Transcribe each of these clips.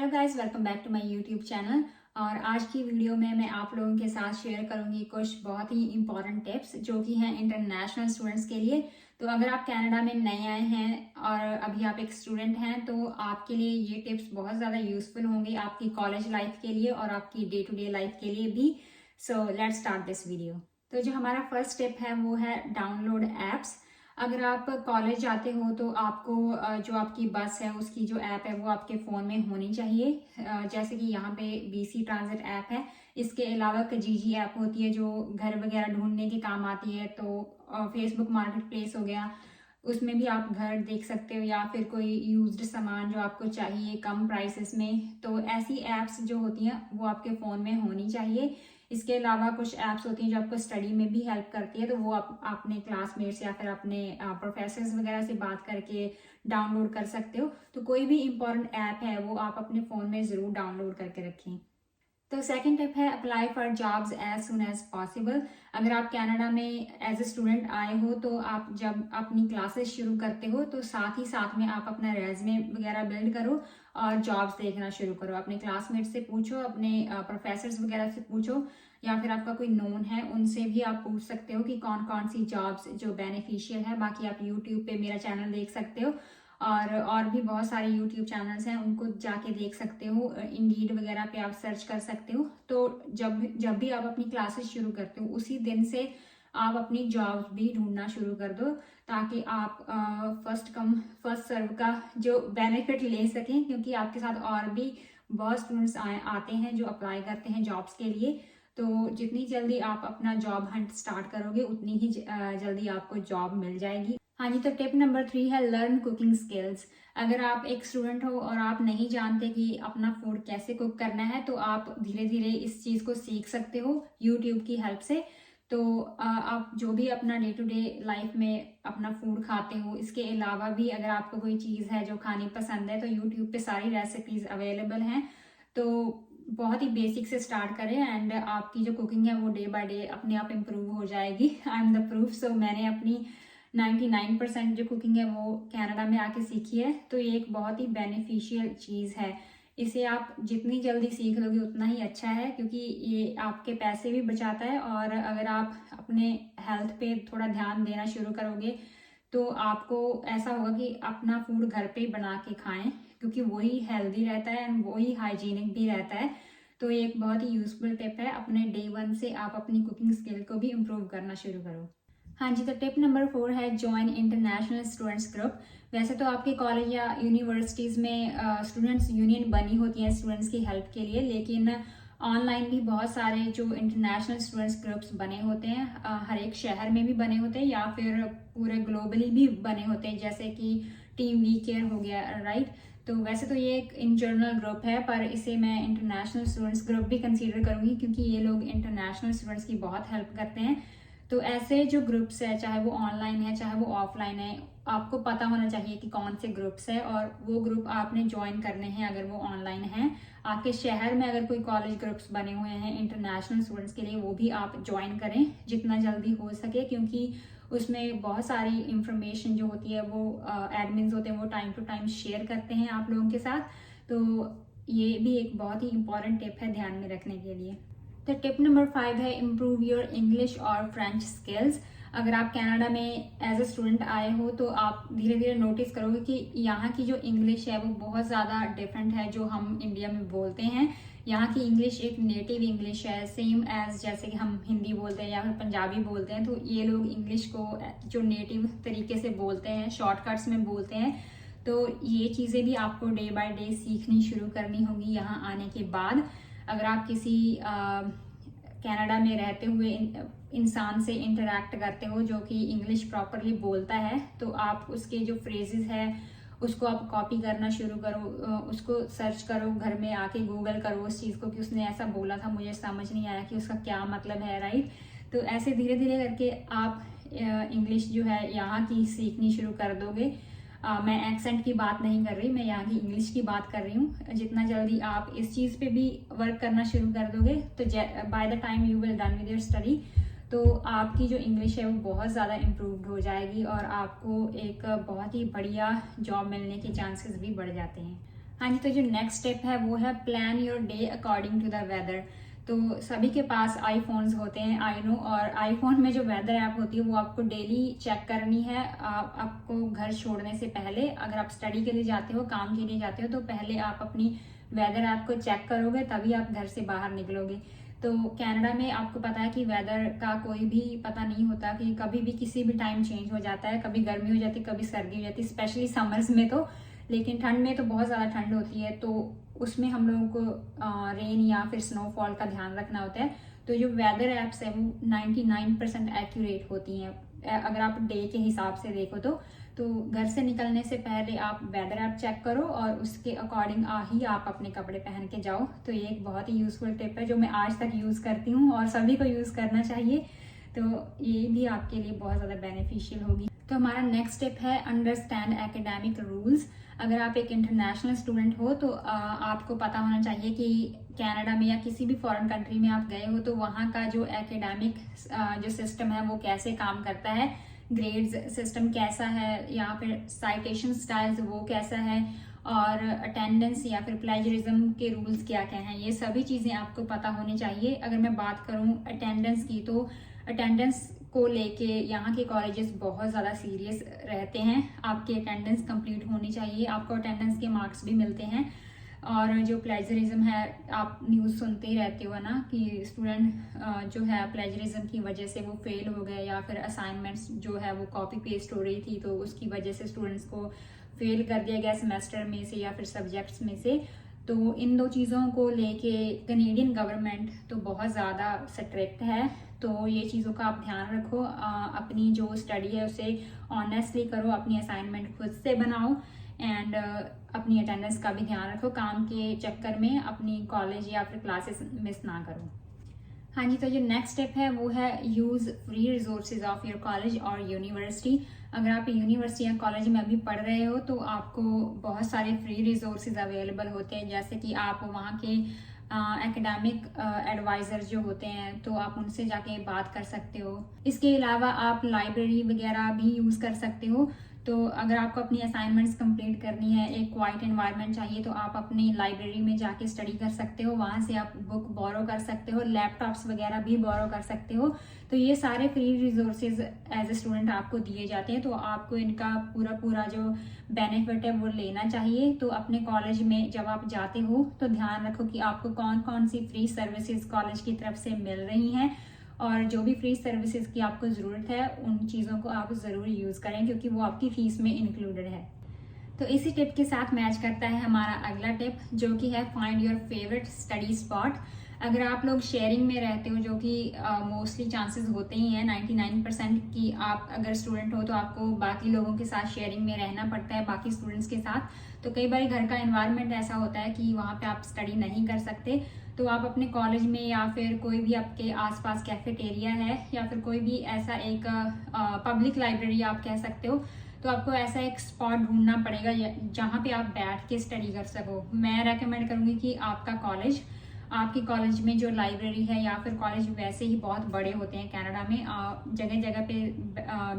Hello guys, welcome back to my YouTube channel. और आज की वीडियो में मैं आप लोगों के साथ शेयर करूंगी कुछ बहुत ही इंपॉर्टेंट टिप्स जो कि हैं इंटरनेशनल स्टूडेंट्स के लिए। तो अगर आप कनाडा में नए आए हैं और अभी आप एक स्टूडेंट हैं तो आपके लिए ये टिप्स बहुत ज़्यादा यूजफुल होंगी आपकी कॉलेज लाइफ के लिए और आपकी डे टू डे लाइफ के लिए भी। So let's start this video. तो जो हमारा फर्स्ट टिप है वो है डाउनलोड एप्स। अगर आप कॉलेज जाते हो तो आपको जो आपकी बस है उसकी जो ऐप है वो आपके फ़ोन में होनी चाहिए। जैसे कि यहाँ पे BC ट्रांजिट ऐप है। इसके अलावा कजीजी ऐप होती है जो घर वगैरह ढूंढने के काम आती है। तो फेसबुक मार्केट प्लेस हो गया, उसमें भी आप घर देख सकते हो या फिर कोई यूज्ड सामान जो आपको चाहिए कम प्राइसेस में। तो ऐसी ऐप्स जो होती हैं वो आपके फ़ोन में होनी चाहिए। इसके अलावा कुछ ऐप्स होती हैं जो आपको स्टडी में भी हेल्प करती है, तो वो आप अपने क्लासमेट्स या फिर अपने प्रोफेसर्स वगैरह से बात करके डाउनलोड कर सकते हो। तो कोई भी इंपॉर्टेंट ऐप है वो आप अपने फ़ोन में ज़रूर डाउनलोड करके रखें। तो सेकंड टिप है apply for jobs as soon as possible. अगर आप कनाडा में एज ए स्टूडेंट आए हो तो आप जब अपनी क्लासेस शुरू करते हो तो साथ ही साथ में आप अपना रेज्यूमे वगैरह बिल्ड करो और जॉब्स देखना शुरू करो। अपने क्लासमेट से पूछो, अपने प्रोफेसर्स वगैरह से पूछो या फिर आपका कोई नोन है उनसे भी आप पूछ सकते हो कि कौन कौन सी जॉब्स जो बेनिफिशियल है। बाकी आप यूट्यूब पे मेरा चैनल देख सकते हो और भी बहुत सारे यूट्यूब चैनल्स हैं, उनको जाके देख सकते हो। इंडीड वगैरह पे आप सर्च कर सकते हो। तो जब जब भी आप अपनी क्लासेस शुरू करते हो उसी दिन से आप अपनी जॉब्स भी ढूंढना शुरू कर दो ताकि आप फर्स्ट कम फर्स्ट सर्व का जो बेनिफिट ले सकें, क्योंकि आपके साथ और भी बहुत स्टूडेंट्स आते हैं जो अप्लाई करते हैं जॉब्स के लिए। तो जितनी जल्दी आप अपना जॉब हंट स्टार्ट करोगे उतनी ही जल्दी आपको जॉब मिल जाएगी। हाँ जी, तो टिप नंबर 3 है लर्न कुकिंग स्किल्स। अगर आप एक स्टूडेंट हो और आप नहीं जानते कि अपना फूड कैसे कुक करना है तो आप धीरे धीरे इस चीज़ को सीख सकते हो यूट्यूब की हेल्प से। तो आप जो भी अपना डे टू डे लाइफ में अपना फूड खाते हो, इसके अलावा भी अगर आपको कोई चीज़ है जो खानी पसंद है तो यूट्यूब पे सारी रेसिपीज अवेलेबल हैं। तो बहुत ही बेसिक से स्टार्ट करें एंड आपकी जो कुकिंग है वो डे बाय डे अपने आप इम्प्रूव हो जाएगी। I am the proof. So मैंने अपनी 99% जो कुकिंग है वो कनाडा में आके सीखी है। तो ये एक बहुत ही बेनिफिशियल चीज़ है। इसे आप जितनी जल्दी सीख लोगे उतना ही अच्छा है, क्योंकि ये आपके पैसे भी बचाता है और अगर आप अपने हेल्थ पे थोड़ा ध्यान देना शुरू करोगे तो आपको ऐसा होगा कि अपना फूड घर पे ही बना के खाएं, क्योंकि वही हेल्दी रहता है एंड वही हाइजीनिक भी रहता है। तो ये एक बहुत ही यूजफुल टिप है। अपने डे 1 से आप अपनी कुकिंग स्किल को भी इम्प्रूव करना शुरू करो। हाँ जी, तो टिप नंबर 4 है ज्वाइन इंटरनेशनल स्टूडेंट्स ग्रुप। वैसे तो आपके कॉलेज या यूनिवर्सिटीज़ में स्टूडेंट्स यूनियन बनी होती है स्टूडेंट्स की हेल्प के लिए, लेकिन ऑनलाइन भी बहुत सारे जो इंटरनेशनल स्टूडेंट्स ग्रुप्स बने होते हैं। हर एक शहर में भी बने होते हैं या फिर पूरे ग्लोबली भी बने होते हैं, जैसे कि टीम वी केयर हो गया, राइट। तो वैसे तो ये एक इन जनरल ग्रुप है पर इसे मैं इंटरनेशनल स्टूडेंट्स ग्रुप भी कंसीडर करूँगी, क्योंकि ये लोग इंटरनेशनल स्टूडेंट्स की बहुत हेल्प करते हैं। तो ऐसे जो ग्रुप्स है, चाहे वो ऑनलाइन है चाहे वो ऑफलाइन है, आपको पता होना चाहिए कि कौन से ग्रुप्स है और वो ग्रुप आपने ज्वाइन करने हैं अगर वो ऑनलाइन है। आपके शहर में अगर कोई कॉलेज ग्रुप्स बने हुए हैं इंटरनेशनल स्टूडेंट्स के लिए, वो भी आप ज्वाइन करें जितना जल्दी हो सके, क्योंकि उसमें बहुत सारी इंफॉर्मेशन जो होती है वो एडमिन्स होते हैं वो टाइम टू टाइम शेयर करते हैं आप लोगों के साथ। तो ये भी एक बहुत ही इंपॉर्टेंट टिप है ध्यान में रखने के लिए। तो टिप नंबर 5 है इम्प्रूव योर इंग्लिश और फ्रेंच स्किल्स। अगर आप कनाडा में एज ए स्टूडेंट आए हो तो आप धीरे धीरे नोटिस करोगे कि यहाँ की जो इंग्लिश है वो बहुत ज़्यादा डिफरेंट है जो हम इंडिया में बोलते हैं। यहाँ की इंग्लिश एक नेटिव इंग्लिश है, सेम एज जैसे कि हम हिंदी बोलते हैं या फिर पंजाबी बोलते हैं। तो ये लोग इंग्लिश को जो नेटिव तरीके से बोलते हैं, शॉर्टकट्स में बोलते हैं। तो ये चीज़ें भी आपको डे बाय डे सीखनी शुरू करनी होगी यहाँ आने के बाद। अगर आप किसी कनाडा में रहते हुए इंसान से इंटरेक्ट करते हो जो कि इंग्लिश प्रॉपरली बोलता है, तो आप उसके जो फ्रेजेस है उसको आप कॉपी करना शुरू करो, उसको सर्च करो, घर में आके गूगल करो उस चीज़ को कि उसने ऐसा बोला था, मुझे समझ नहीं आया कि उसका क्या मतलब है, राइट। तो ऐसे धीरे धीरे करके आप इंग्लिश जो है यहाँ की सीखनी शुरू कर दोगे। मैं एक्सेंट की बात नहीं कर रही, मैं यहाँ की इंग्लिश की बात कर रही हूँ। जितना जल्दी आप इस चीज़ पे भी वर्क करना शुरू कर दोगे तो by the time you will done with your study, तो आपकी जो इंग्लिश है वो बहुत ज़्यादा इम्प्रूव्ड हो जाएगी और आपको एक बहुत ही बढ़िया जॉब मिलने के चांसेस भी बढ़ जाते हैं। हाँ जी, तो जो नेक्स्ट स्टेप है वो है plan your day according to the weather. तो सभी के पास आईफोन्स होते हैं, आई नो, और आईफोन में जो वेदर ऐप होती है वो आपको डेली चेक करनी है। आपको घर छोड़ने से पहले, अगर आप स्टडी के लिए जाते हो, काम के लिए जाते हो, तो पहले आप अपनी वेदर ऐप को चेक करोगे, तभी आप घर से बाहर निकलोगे। तो कनाडा में आपको पता है कि वेदर का कोई भी पता नहीं होता, कि कभी भी किसी भी टाइम चेंज हो जाता है, कभी गर्मी हो जाती है, कभी सर्दी हो जाती है, स्पेशली समर्स में तो। लेकिन ठंड में तो बहुत ज़्यादा ठंड होती है, तो उसमें हम लोगों को रेन या फिर स्नोफॉल का ध्यान रखना होता है। तो जो वेदर एप्स है वो 99% एक्यूरेट होती हैं, अगर आप डे के हिसाब से देखो तो घर से निकलने से पहले आप वेदर ऐप चेक करो और उसके अकॉर्डिंग ही आप अपने कपड़े पहन के जाओ। तो ये एक बहुत ही यूजफुल टिप है जो मैं आज तक यूज़ करती हूँ और सभी को यूज़ करना चाहिए। तो ये भी आपके लिए बहुत ज़्यादा बेनिफिशियल होगी। तो हमारा नेक्स्ट स्टेप है अंडरस्टैंड एकेडमिक रूल्स। अगर आप एक इंटरनेशनल स्टूडेंट हो तो आपको पता होना चाहिए कि कनाडा में या किसी भी फॉरेन कंट्री में आप गए हो तो वहाँ का जो एकेडमिक जो सिस्टम है वो कैसे काम करता है, ग्रेड्स सिस्टम कैसा है, या फिर साइटेशन स्टाइल्स वो कैसा है, और अटेंडेंस या फिर प्लेजरिज्म के रूल्स क्या क्या हैं, ये सभी चीज़ें आपको पता होनी चाहिए। अगर मैं बात करूँ अटेंडेंस की, तो अटेंडेंस को लेके यहाँ के कॉलेजेस बहुत ज़्यादा सीरियस रहते हैं। आपकी अटेंडेंस कंप्लीट होनी चाहिए, आपको अटेंडेंस के मार्क्स भी मिलते हैं। और जो प्लेजरिज्म है, आप न्यूज़ सुनते ही रहते हो ना कि स्टूडेंट जो है प्लेजरिज्म की वजह से वो फेल हो गए, या फिर असाइनमेंट्स जो है वो कॉपी पेस्ट हो रही थी तो उसकी वजह से स्टूडेंट्स को फेल कर दिया गया सेमेस्टर में से या फिर सब्जेक्ट्स में से। तो इन दो चीज़ों को लेके कनेडियन गवर्नमेंट तो बहुत ज़्यादा स्ट्रिक्ट है। तो ये चीज़ों का आप ध्यान रखो, अपनी जो स्टडी है उसे ऑनेस्टली करो, अपनी असाइनमेंट खुद से बनाओ, एंड अपनी अटेंडेंस का भी ध्यान रखो। काम के चक्कर में अपनी कॉलेज या फिर क्लासेस मिस ना करो। हाँ जी, तो जो नेक्स्ट स्टेप है वो है use free resources of your college और यूनिवर्सिटी। अगर आप यूनिवर्सिटी या कॉलेज में अभी पढ़ रहे हो तो आपको बहुत सारे फ्री रिसोर्सेज अवेलेबल होते हैं, जैसे कि आप वहाँ के एकेडमिक एडवाइज़र जो होते हैं तो आप उनसे जाके बात कर सकते हो। इसके अलावा आप लाइब्रेरी वगैरह भी यूज़ कर सकते हो। तो अगर आपको अपनी असाइनमेंट्स कंप्लीट करनी है, एक क्वाइट एनवायरनमेंट चाहिए, तो आप अपनी लाइब्रेरी में जाके स्टडी कर सकते हो, वहाँ से आप बुक बोरो कर सकते हो, लैपटॉप्स वगैरह भी बोरो कर सकते हो। तो ये सारे free resources as a student आपको दिए जाते हैं, तो आपको इनका पूरा जो बेनिफिट है वो लेना चाहिए। तो अपने कॉलेज में जब आप जाते हो तो ध्यान रखो कि आपको कौन कौन सी फ्री सर्विसेज कॉलेज की तरफ से मिल रही हैं, और जो भी फ्री सर्विसेज की आपको ज़रूरत है उन चीज़ों को आप ज़रूर यूज़ करें, क्योंकि वो आपकी फ़ीस में इंक्लूडेड है। तो इसी टिप के साथ मैच करता है हमारा अगला टिप, जो कि है find your favourite study spot. अगर आप लोग शेयरिंग में रहते हो, जो कि मोस्टली चांसेस होते ही हैं 99% कि आप अगर स्टूडेंट हो तो आपको बाकी लोगों के साथ शेयरिंग में रहना पड़ता है, बाकी स्टूडेंट्स के साथ। तो कई बार घर का एनवायरनमेंट ऐसा होता है कि वहाँ पे आप स्टडी नहीं कर सकते, तो आप अपने कॉलेज में या फिर कोई भी आपके आसपास कैफेटेरिया है या फिर कोई भी ऐसा एक पब्लिक लाइब्रेरी आप कह सकते हो, तो आपको ऐसा एक स्पॉट ढूंढना पड़ेगा जहाँ पे आप बैठ के स्टडी कर सको। मैं रेकमेंड करूँगी कि आपके कॉलेज में जो लाइब्रेरी है, या फिर कॉलेज वैसे ही बहुत बड़े होते हैं कनाडा में, जगह जगह पे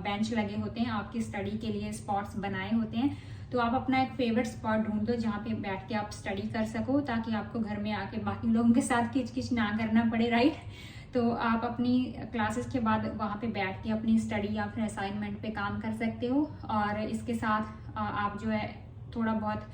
बेंच लगे होते हैं, आपकी स्टडी के लिए स्पॉट्स बनाए होते हैं। तो आप अपना एक फेवरेट स्पॉट ढूंढ दो जहाँ पे बैठ के आप स्टडी कर सको, ताकि आपको घर में आके बाकी लोगों के साथ किच ना करना पड़े, राइट। तो आप अपनी क्लासेस के बाद वहाँ पे बैठ के अपनी स्टडी या फिर असाइनमेंट पे काम कर सकते हो, और इसके साथ आप जो है थोड़ा बहुत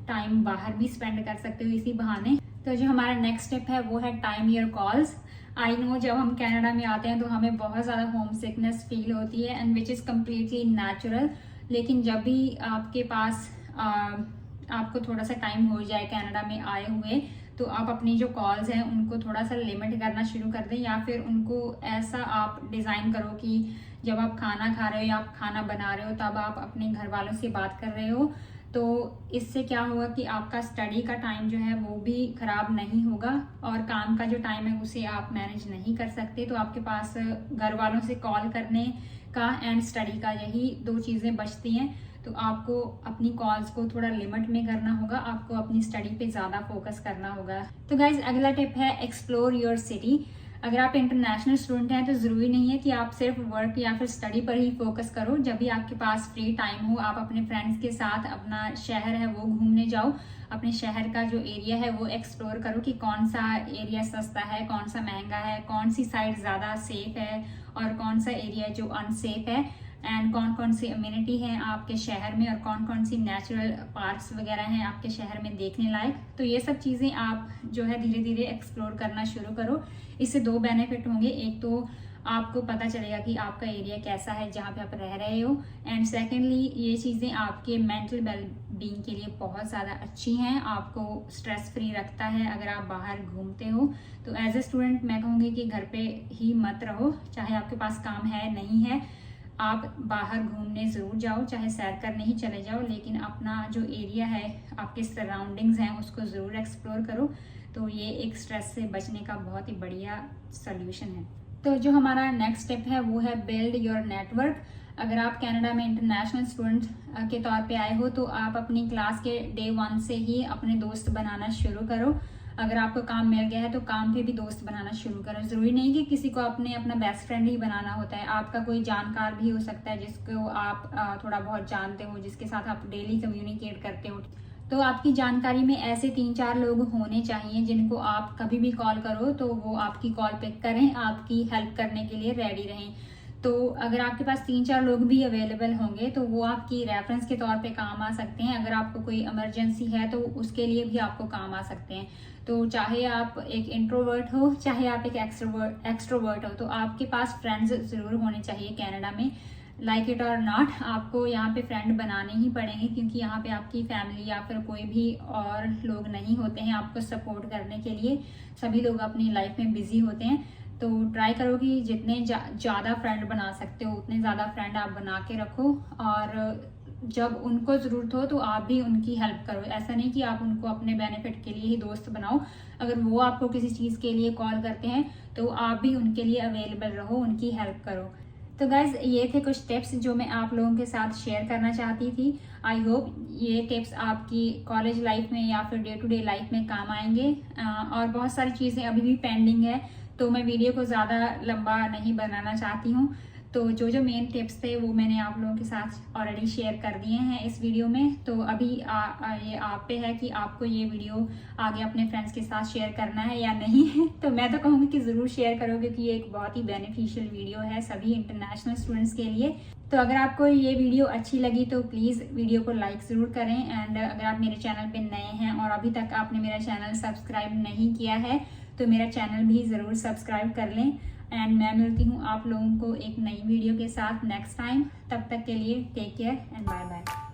टाइम बाहर भी स्पेंड कर सकते हो इसी बहाने। तो जो हमारा नेक्स्ट स्टेप है वो है time your calls. I know जब हम कनाडा में आते हैं तो हमें बहुत ज़्यादा होम सिकनेस फील होती है, and which is completely natural. लेकिन जब भी आपके पास आपको थोड़ा सा टाइम हो जाए कनाडा में आए हुए, तो आप अपनी जो कॉल्स हैं उनको थोड़ा सा लिमिट करना शुरू कर दें, या फिर उनको ऐसा आप डिज़ाइन करो कि जब आप खाना खा रहे हो या आप खाना बना रहे हो तब आप अपने घर वालों से बात कर रहे हो। तो इससे क्या होगा कि आपका स्टडी का टाइम जो है वो भी ख़राब नहीं होगा, और काम का जो टाइम है उसे आप मैनेज नहीं कर सकते। तो आपके पास घर वालों से कॉल करने का एंड स्टडी का यही दो चीज़ें बचती हैं। तो आपको अपनी कॉल्स को थोड़ा लिमिट में करना होगा, आपको अपनी स्टडी पे ज़्यादा फोकस करना होगा। तो गाइज अगला टिप है एक्सप्लोर योर सिटी। अगर आप इंटरनेशनल स्टूडेंट हैं तो ज़रूरी नहीं है कि आप सिर्फ वर्क या फिर स्टडी पर ही फोकस करो। जब भी आपके पास फ्री टाइम हो, आप अपने फ्रेंड्स के साथ अपना शहर है वो घूमने जाओ, अपने शहर का जो एरिया है वो एक्सप्लोर करो कि कौन सा एरिया सस्ता है, कौन सा महंगा है, कौन सी साइड ज़्यादा सेफ है और कौन सा एरिया जो अनसेफ है, एंड कौन कौन सी अम्यूनिटी है आपके शहर में और कौन कौन सी नेचुरल पार्क्स वगैरह हैं आपके शहर में देखने लायक। तो ये सब चीज़ें आप जो है धीरे धीरे एक्सप्लोर करना शुरू करो। इससे 2 बेनिफिट होंगे। एक तो आपको पता चलेगा कि आपका एरिया कैसा है जहाँ पे आप रह रहे हो, एंड सेकेंडली ये चीज़ें आपके मेंटल वेल बीइंग के लिए बहुत ज़्यादा अच्छी हैं, आपको स्ट्रेस फ्री रखता है अगर आप बाहर घूमते हो। तो एज ए स्टूडेंट मैं कहूँगी कि घर पे ही मत रहो, चाहे आपके पास काम है नहीं है, आप बाहर घूमने ज़रूर जाओ, चाहे सैर करने ही चले जाओ, लेकिन अपना जो एरिया है, आपके सराउंडिंग्स हैं, उसको ज़रूर एक्सप्लोर करो। तो ये एक स्ट्रेस से बचने का बहुत ही बढ़िया सोल्यूशन है। तो जो हमारा नेक्स्ट स्टेप है वो है बिल्ड योर नेटवर्क। अगर आप कनाडा में इंटरनेशनल स्टूडेंट के तौर पे आए हो तो आप अपनी क्लास के डे 1 से ही अपने दोस्त बनाना शुरू करो। अगर आपको काम मिल गया है तो काम पे भी दोस्त बनाना शुरू करो। ज़रूरी नहीं कि किसी को अपना बेस्ट फ्रेंड ही बनाना होता है, आपका कोई जानकार भी हो सकता है जिसको आप थोड़ा बहुत जानते हो, जिसके साथ आप डेली कम्युनिकेट करते हो। तो आपकी जानकारी में ऐसे 3-4 लोग होने चाहिए जिनको आप कभी भी कॉल करो तो वो आपकी कॉल पिक करें, आपकी हेल्प करने के लिए रेडी रहें। तो अगर आपके पास 3-4 लोग भी अवेलेबल होंगे तो वो आपकी रेफरेंस के तौर पे काम आ सकते हैं। अगर आपको कोई इमरजेंसी है तो उसके लिए भी आपको काम आ सकते हैं। तो चाहे आप एक इंट्रोवर्ट हो, चाहे आप एक एक्सट्रोवर्ट हो, तो आपके पास फ्रेंड्स ज़रूर होने चाहिए कनाडा में। लाइक इट और नॉट, आपको यहाँ पे फ्रेंड बनाने ही पड़ेंगे क्योंकि यहाँ पे आपकी फैमिली या फिर कोई भी और लोग नहीं होते हैं आपको सपोर्ट करने के लिए। सभी लोग अपनी लाइफ में बिजी होते हैं। तो ट्राई करो कि जितने ज़्यादा फ्रेंड बना सकते हो उतने ज़्यादा फ्रेंड आप बना के रखो, और जब उनको ज़रूरत हो तो आप भी उनकी हेल्प करो। ऐसा नहीं कि आप उनको अपने बेनिफिट के लिए ही दोस्त बनाओ। अगर वो आपको किसी चीज़ के लिए कॉल करते हैं तो आप भी उनके लिए अवेलेबल रहो, उनकी हेल्प करो। तो गाइज ये थे कुछ टिप्स जो मैं आप लोगों के साथ शेयर करना चाहती थी। आई होप ये टिप्स आपकी कॉलेज लाइफ में या फिर डे टू डे लाइफ में काम आएंगे। और बहुत सारी चीज़ें अभी भी पेंडिंग है तो मैं वीडियो को ज़्यादा लंबा नहीं बनाना चाहती हूँ। तो जो मेन टिप्स थे वो मैंने आप लोगों के साथ ऑलरेडी शेयर कर दिए हैं इस वीडियो में। तो अभी ये आप पे है कि आपको ये वीडियो आगे अपने फ्रेंड्स के साथ शेयर करना है या नहीं। तो मैं तो कहूँगी कि ज़रूर शेयर करो क्योंकि ये एक बहुत ही बेनिफिशियल वीडियो है सभी इंटरनेशनल स्टूडेंट्स के लिए। तो अगर आपको ये वीडियो अच्छी लगी तो प्लीज़ वीडियो को लाइक ज़रूर करें। एंड अगर आप मेरे चैनल पे नए हैं और अभी तक आपने मेरा चैनल सब्सक्राइब नहीं किया है तो मेरा चैनल भी ज़रूर सब्सक्राइब कर लें। एंड मैं मिलती हूँ आप लोगों को एक नई वीडियो के साथ नेक्स्ट टाइम। तब तक के लिए take care and bye bye.